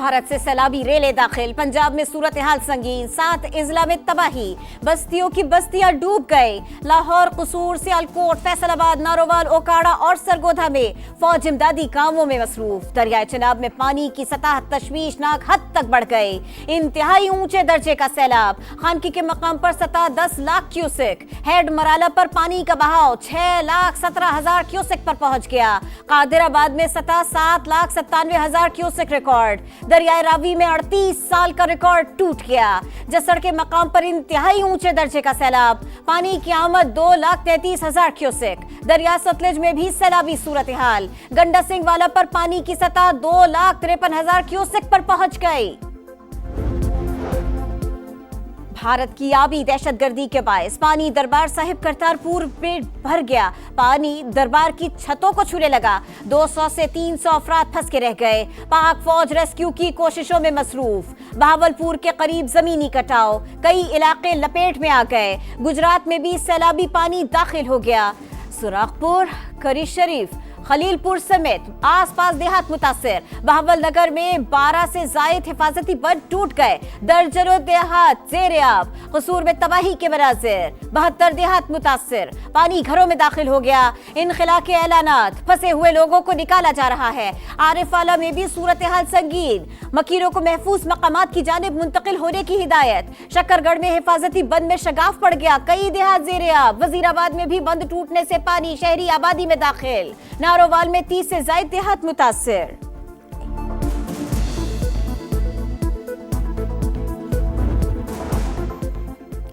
भारत से सैलाबी रेले दाखिल, पंजाब में सूरत हाल संगीन, 7 अजला में तबाही, बस्तियों की बस्तियां डूब गई। लाहौर, कसूर, सियालकोट, फैसलाबाद, नारोवाल, ओकाड़ा और सरगोधा में फौज इमदादी कामों में मसरूफ। दरियाए चनाब में पानी की सतह तशवीशनाक हद तक बढ़ गई। इंतहाई ऊंचे दर्जे का सैलाब, खानकी के मकाम पर सतह 10 लाख क्यूसेक, हेड मराला पर पानी का बहाव 6,17,000 क्यूसेक पर पहुंच गया। कादिराबाद में सतह 7,97,000 क्यूसेक रिकॉर्ड। दरियाए रावी में 38 साल का रिकॉर्ड टूट गया। जसड़ के मकाम पर इंतहाई ऊंचे दर्जे का सैलाब, पानी की आमद 2,33,000 क्यूसेक। दरिया सतलज में भी सैलाबी सूरत हाल, गंडा सिंह वाला पर पानी की सतह 2,53,000 क्यूसेक पर पहुंच गई। भारत की आबी दहशतगर्दी के बायस पानी दरबार साहिब करतारपुर में भर गया। पानी दरबार की छतों को छूने लगा। 200 से 300 अफराद फंस के रह गए। पाक फौज रेस्क्यू की कोशिशों में मसरूफ। बहावलपुर के करीब जमीनी कटाव, कई इलाके लपेट में आ गए। गुजरात में भी सैलाबी पानी दाखिल हो गया। सुराखपुर, करी शरीफ, खलीलपुर समेत आसपास देहात मुतासिर। बहावल नगर में 12 से जायद हिफाजती बंद टूट गए। दर्जनों देहात जेर आब। कसूर में तबाही के मनाजिर, 72 देहात मुतासिर। पानी घरों में दाखिल हो गया। इनखला के ऐलानात, फंसे हुए लोगों को निकाला जा रहा है। आरिफाला में भी सूरत हाल संगीन, मकीरों को महफूज मकामात की जानिब मुंतकिल होने की हिदायत। शकरगढ़ में हिफाजती बंद में शगाफ पड़ गया, कई देहात जेर आब। वजीराबाद में भी बंद टूटने से पानी शहरी आबादी में दाखिल। नारोवाल में 30 से ज्यादा देहात मुतासिर।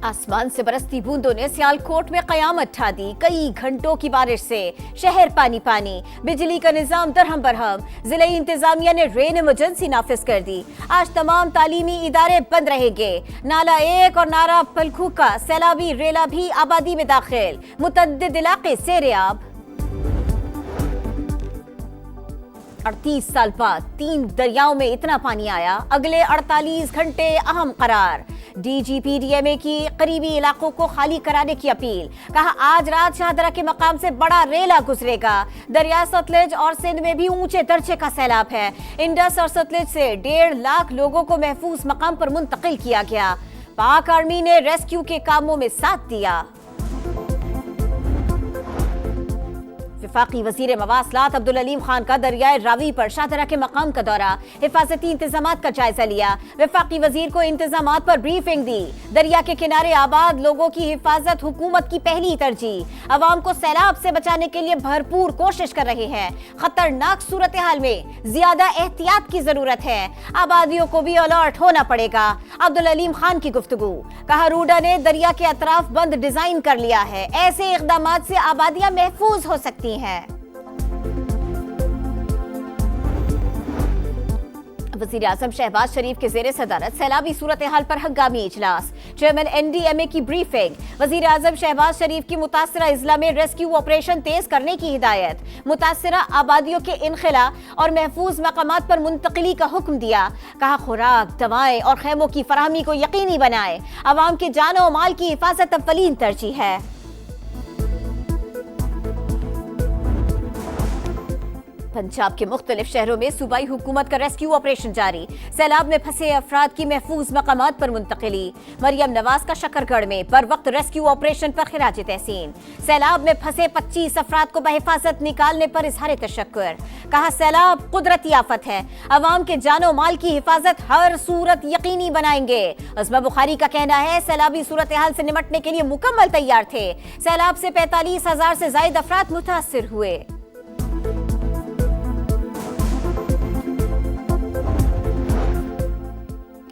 आसमान से बरसती बूंदों ने सियालकोट में कयामत ढा दी। कई घंटों की बारिश से शहर पानी पानी, बिजली का निजाम दरहम बरहम। जिले इंतजामिया ने रेन इमरजेंसी नाफिज कर दी। आज तमाम तालीमी इदारे बंद रहेंगे। नाला 1 और नारा पलखू का सैलाबी रेला भी आबादी में दाखिल। मुतअद्दिद इलाके सेरेआब। 38 साल बाद 3 दरियाओं में इतना पानी आया, अगले 48 घंटे अहम करार। DGPDMA की करीबी इलाकों को खाली कराने की अपील। कहा आज रात शाहदरा के मकाम से बड़ा रेला गुजरेगा। दरिया सतलज और सिंध में भी ऊंचे दर्जे का सैलाब है। इंडस और सतलज से 1.5 लाख लोगों को महफूज मकाम पर मुंतकिल किया गया। पाक आर्मी ने रेस्क्यू के कामों में साथ दिया। वफाकी वजीर मवासलात अब्दुल अलीम खान का दरियाए रावी पर शाहदरा के मकाम का दौरा, हिफाजती इंतजामात का जायजा लिया। वफाकी वजीर को इंतजामात पर ब्रीफिंग दी। दरिया के किनारे आबाद लोगों की हिफाजत हुकूमत की पहली तरजीह। अवाम को सैलाब से बचाने के लिए भरपूर कोशिश कर रहे हैं। खतरनाक सूरत हाल में ज्यादा एहतियात की जरूरत है। आबादियों को भी अलर्ट होना पड़ेगा। अब्दुल अलीम खान की गुफ्तगू। कहा रूडा ने दरिया के अतराफ बंद डिजाइन कर लिया है। ऐसे इकदाम से आबादियां महफूज हो सकती हैं। वज़ीर आज़म शहबाज शरीफ के ज़ेरे सदारत सैलाबी सूरत हाल पर हंगामी इजलास। चेयरमैन NDMA की ब्रीफिंग। वज़ीर आज़म शहबाज शरीफ की मुतासिरा अजला में रेस्क्यू ऑपरेशन तेज करने की हिदायत। मुतासिरा आबादियों के इनखला और महफूज मकामात पर मुंतकिली का हुक्म दिया। कहा खुराक, दवाएं और खेमों की फराहमी को यकीनी बनाए। अवाम के जान और माल की हिफाजत अव्वलीन तरजीह है। पंजाब के मुख्तलिफ शहरों में सूबाई हुकूमत का रेस्क्यू ऑपरेशन जारी। सैलाब में फंसे अफराद की महफूज मकामात पर मुंतकिली। मरियम नवाज का शकरगढ़ में बर वक्त रेस्क्यू ऑपरेशन पर खिराज तहसीन। सैलाब में फंसे 25 अफराद को बहिफाजत निकालने पर इजहार तशक्कुर। कहा सैलाब कुदरती आफत है, अवाम के जानो माल की हिफाजत हर सूरत यकीनी बनाएंगे। अज़मा बुखारी का कहना है सैलाबी सूरत हाल से निमटने के लिए मुकम्मल तैयार थे। सैलाब से 45,000 से ज्यादा अफराद मुतासिर हुए।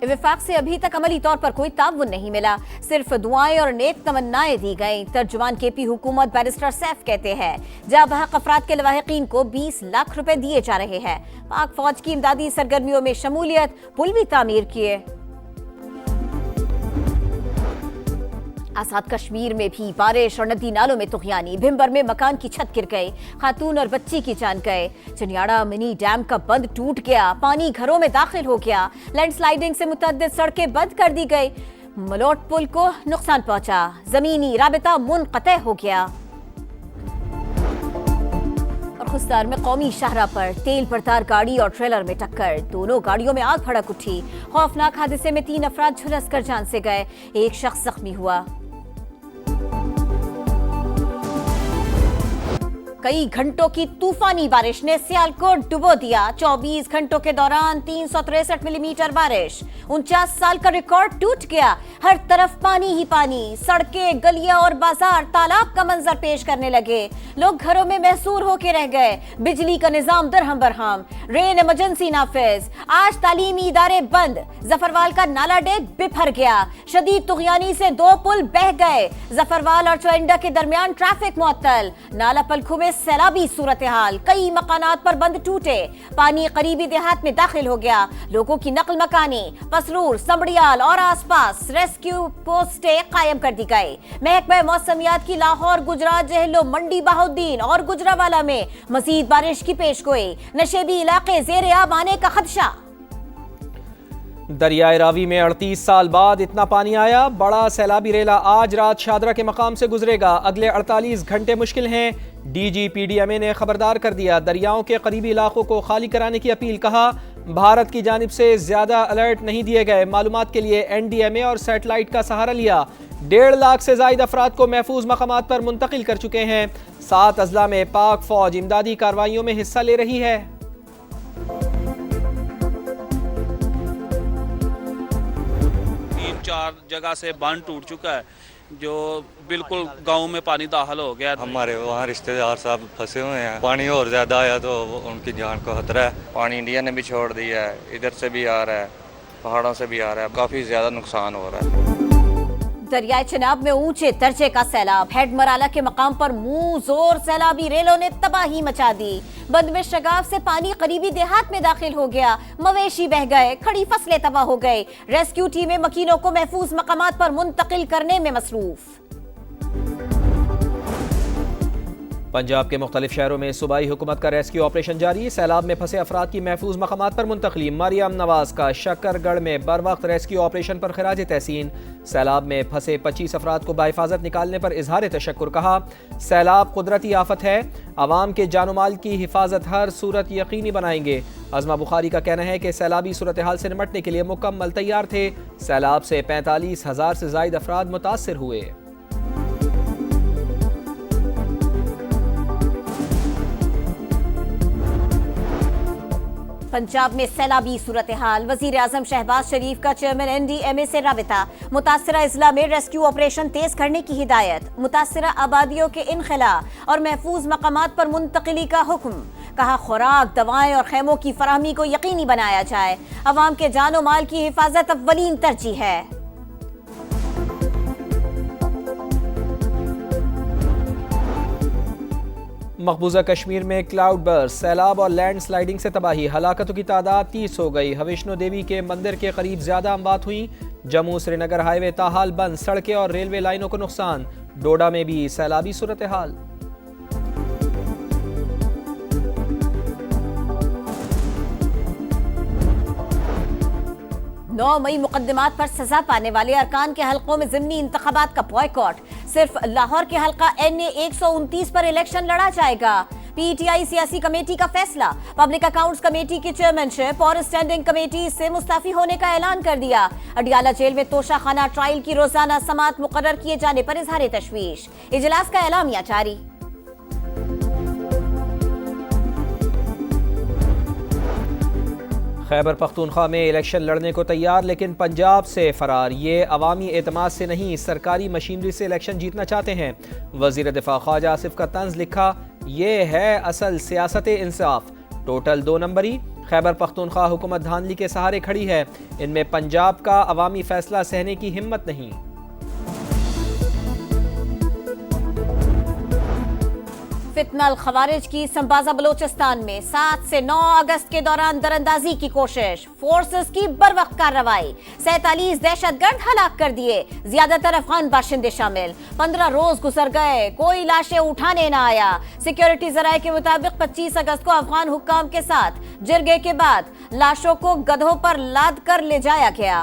विफाक से अभी तक अमली तौर पर कोई ताउन नहीं मिला, सिर्फ दुआएं और नेक तमन्नाएं दी गईं। तर्जुमान KP हुकूमत बैरिस्टर सैफ कहते हैं जा बहक अफराद के लवाहिकीन को 20 लाख रुपए दिए जा रहे हैं। पाक फौज की इमदादी सरगर्मियों में शमूलियत, पुल भी तामीर किए। आजाद कश्मीर में भी बारिश और नदी नालों में तुगयानी। भिम्बर में मकान की छत गिर गई, खातून और बच्ची की जान गए। चनियाड़ा मिनी डैम का बंद टूट गया, पानी घरों में दाखिल हो गया। लैंडस्लाइडिंग से मुतअद्दिद सड़कें बंद कर दी गई। मलोट पुल को नुकसान पहुंचा, जमीनी राबिता मुनक़ते हो गया। खुस्तार में कौमी शाहराह पर तेल बरदार गाड़ी और ट्रेलर में टक्कर, दोनों गाड़ियों में आग भड़क उठी। खौफनाक हादसे में 3 अफराद झुलसकर जान से गए, एक शख्स जख्मी हुआ। कई घंटों की तूफानी बारिश ने सियालकोट डुबो दिया। 24 घंटों के दौरान 363 मिलीमीटर बारिश, 49 साल का रिकॉर्ड टूट गया। हर तरफ पानी ही पानी, सड़कें, गलियां और बाजार तालाब का मंजर पेश करने लगे। लोग घरों में महसूर होके रह गए। बिजली का निजाम दरहम बरहम, रेन इमरजेंसी नाफिज। आज तालीमी इदारे बंद, जफरवाल का नाला डेक बिफर गया। शदीद तुगयानी से 2 पुल बह गए। जफरवाल और चोइंडा के दरमियान ट्रैफिक मुअत्तल। नाला पलखू में सैलाबी सूरत हाल, कई मकानात पर बंद टूटे। पानी करीबी देहात में दाखिल हो गया। लोगों की नकल मकानी पसरूर, समड़ियाल और आसपास रेस्क्यू पोस्टें कायम कर दी गई। महकमा मौसमियात की लाहौर, गुजरात, जहलो, मंडी बहाउद्दीन और गुजरावाला में मजीद बारिश की पेशगोई। नशेबी इलाके ज़ेरे आब आने का खदशा। दरियाए रावी में 38 साल बाद इतना पानी आया। बड़ा सैलाबी रेला आज रात शादरा के मकाम से गुजरेगा। अगले 48 घंटे मुश्किल हैं। DGPDMA ने खबरदार कर दिया। दरियाओं के करीबी इलाकों को खाली कराने की अपील। कहा भारत की जानिब से ज्यादा अलर्ट नहीं दिए गए। मालूमात के लिए NDMA और सैटेलाइट का सहारा लिया। 1.5 लाख से ज्यादा अफराद को महफूज मकामात पर मुंतकिल कर चुके हैं। 7 अजला में पाक फौज इमदादी कार्रवाइयों में हिस्सा ले रही है। चार जगह से बांध टूट चुका है, जो बिल्कुल गांव में पानी दाखिल हो गया। हमारे वहाँ रिश्तेदार साहब फंसे हुए हैं। पानी और ज्यादा आया तो उनकी जान को खतरा है। पानी इंडिया ने भी छोड़ दिया है, इधर से भी आ रहा है, पहाड़ों से भी आ रहा है। काफी ज्यादा नुकसान हो रहा है। दरियाए चिनाब में ऊंचे दर्जे का सैलाब। हेड मराला के मकाम पर मुंह जोर सैलाबी रेलों ने तबाही मचा दी। बंद में शगाफ से पानी करीबी देहात में दाखिल हो गया। मवेशी बह गए, खड़ी फसलें तबाह हो गई। रेस्क्यू टीमें मकीनों को महफूज मकामात पर मुंतकिल करने में मसरूफ। पंजाब के मुख्तलिफ शहरों में सूबाई हुकूमत का रेस्क्यू ऑपरेशन जारी। सैलाब में फंसे अफराद की महफूज मकामात पर मुंतकली। मरियम नवाज का शकरगढ़ में बर वक्त रेस्क्यू ऑपरेशन पर खराज तहसीन। सैलाब में फंसे 25 अफराद को बाहिफाजत निकालने पर इजहार तशक्कुर। कहा सैलाब कुदरती आफत है, आवाम के जानो माल की हिफाजत हर सूरत यकीनी बनाएंगे। अज़मा बुखारी का कहना है कि सैलाबी सूरत हाल से निपटने के लिए मुकम्मल तैयार थे। सैलाब से 45,000 से ज़ायद अफराद मुतासर हुए। पंजाब में सैलाबी सूरत हाल। वजीर आजम शहबाज शरीफ का चेयरमैन NDMA से राबिता। मुतासरा इजला में रेस्क्यू ऑपरेशन तेज करने की हिदायत। मुतासरा आबादियों के इनखला और महफूज मकामात पर मुंतकिली का हुक्म। कहा खुराक, दवाएं और खेमों की फराहमी को यकीनी बनाया जाए। अवाम के जानो माल की हिफाजत अव्वलीन तरजीह है। मकबूजा कश्मीर में क्लाउड बर्स्ट, सैलाब और लैंड स्लाइडिंग से तबाही। हलाकतों की तादाद 30 हो गई। हविष्णु देवी के मंदिर के करीब ज्यादा अमवात हुई। जम्मू श्रीनगर हाईवे ताहाल बंद, सड़कें और रेलवे लाइनों को नुकसान। डोडा में भी सैलाबी सूरत हाल। नौ मई मुकदमात पर सजा पाने वाले अरकान के हलकों में ज़िमनी इंतखाबात का बॉयकॉट। सिर्फ लाहौर के हलका NA 129 पर इलेक्शन लड़ा जाएगा। PTI सियासी कमेटी का फैसला। पब्लिक अकाउंट्स कमेटी की चेयरमैनशिप और स्टैंडिंग कमेटी से मुस्ताफी होने का ऐलान कर दिया। अडियाला जेल में तोशा खाना ट्रायल की रोजाना समात मुकर्रर किए जाने पर इजहार तशवीश। इजलास का एलामिया जारी। खैबर पख्तूनख्वा में इलेक्शन लड़ने को तैयार, लेकिन पंजाब से फरार। ये अवामी एतमाद से नहीं, सरकारी मशीनरी से इलेक्शन जीतना चाहते हैं। वजीर दिफा ख्वाजा आसिफ का तंज लिखा, ये है असल सियासत इंसाफ। टोटल 2 नंबरी। खैबर पख्तूनख्वा हुकूमत धांधली के सहारे खड़ी है। इनमें पंजाब का अवामी फैसला सहने की हिम्मत नहीं। फितनल खवारिज की संबाजा बलोचिस्तान में 7 से 9 अगस्त के दौरान दरअंदाजी की कोशिश। फोर्सेस की बर वक्त कार्रवाई। 47 दहशतगर्द हलाक कर दिए, ज्यादातर अफगान बाशिंदे शामिल। 15 रोज गुजर गए, कोई लाशें उठाने न आया। सिक्योरिटी जराये के मुताबिक 25 अगस्त को अफगान हुक्काम के साथ जिरगे के बाद लाशों को गधों पर लाद कर ले जाया गया।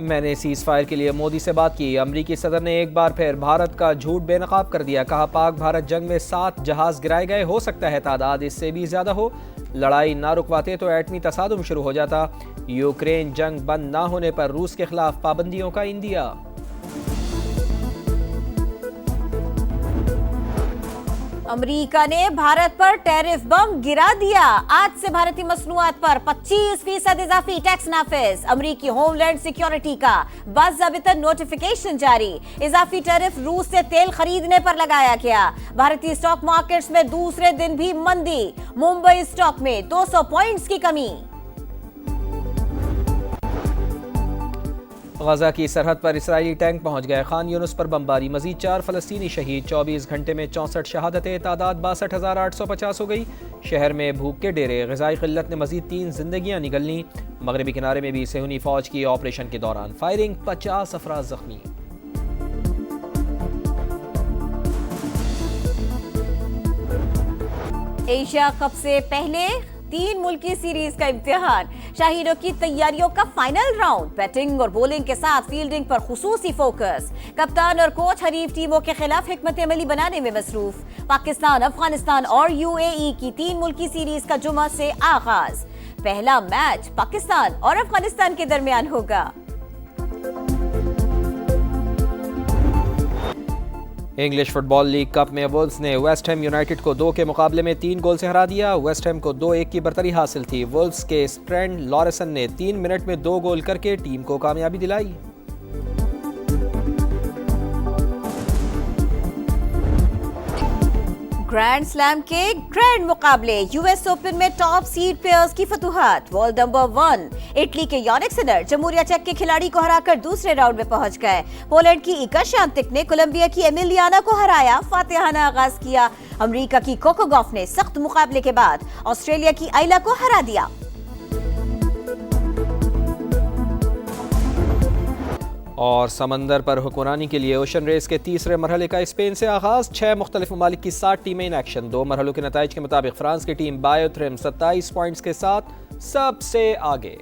میں نے سیز فائر کے لیے مودی سے بات کی. امریکی صدر نے ایک بار پھر بھارت کا جھوٹ بے نقاب کر دیا. کہا پاک بھارت جنگ میں 7 جہاز گرائے گئے, ہو سکتا ہے تعداد اس سے بھی زیادہ ہو. لڑائی نہ رکواتے تو ایٹمی تصادم شروع ہو جاتا. یوکرین جنگ بند نہ ہونے پر روس کے خلاف پابندیوں کا اندیا. امریکہ نے بھارت پر ٹیرف بم گرا دیا. آج سے بھارتی مصنوعات پر 25% اضافی ٹیکس نافذ. امریکی ہوم لینڈ سیکیورٹی کا باضابطہ نوٹیفیکیشن جاری. اضافی ٹیرف روس سے تیل خریدنے پر لگایا گیا. بھارتی اسٹاک مارکیٹس میں دوسرے دن بھی مندی. ممبئی اسٹاک میں 200 پوائنٹس کی کمی. غزہ کی سرحد پر اسرائیلی ٹینک پہنچ گئے. خان یونس پر بمباری. مزید 4 فلسطینی شہید. 24 گھنٹے میں 64 شہادتیں. تعداد 62,850 ہو گئی. شہر میں بھوک کے ڈیرے. غذائی قلت نے مزید 3 زندگیاں نگل لیں. مغربی کنارے میں بھی صہیونی فوج کی آپریشن کے دوران فائرنگ. 50 افراد زخمی. ایشیا کپ سے پہلے 3 ملکی سیریز کا امتحان. شاہینوں کی تیاریوں کا فائنل راؤنڈ. بیٹنگ اور بولنگ کے ساتھ فیلڈنگ پر خصوصی فوکس. کپتان اور کوچ حریف ٹیموں کے خلاف حکمت عملی بنانے میں مصروف. پاکستان، افغانستان اور UAE کی 3 ملکی سیریز کا جمعہ سے آغاز. پہلا میچ پاکستان اور افغانستان کے درمیان ہوگا. انگلش فٹ بال لیگ کپ میں وولز نے ویسٹ ہیم یونائٹڈ کو 2 کے مقابلے میں 3 گول سے ہرا دیا. ویسٹ ہیم کو 2-1 کی برتری حاصل تھی. وولز کے اسٹرینڈ لارسن نے 3 منٹ میں 2 گول کر کے ٹیم کو کامیابی دلائی. گرینڈ سلیم کے گرینڈ مقابلے. US اوپن میں ٹاپ سیڈ پیئرز کی فتوحات. ورلڈ نمبر 1 اٹلی کے یانک سنر جمہوریہ چیک کے کھلاڑی کو ہرا کر دوسرے راؤنڈ میں پہنچ گئے. پولینڈ کی ایکا شانتک نے کولمبیا کی ایمیلیانا کو ہرایا. فاتحانہ آغاز کیا. امریکہ کی کوکو گوف نے سخت مقابلے کے بعد آسٹریلیا کی آئلا کو ہرا دیا. اور سمندر پر حکمرانی کے لیے اوشن ریس کے تیسرے مرحلے کا اسپین سے آغاز. 6 مختلف ممالک کی 60 ٹیمیں ان ایکشن. 2 مرحلوں کے نتائج کے مطابق فرانس کی ٹیم بایو تھرم 27 پوائنٹس کے ساتھ سب سے آگے.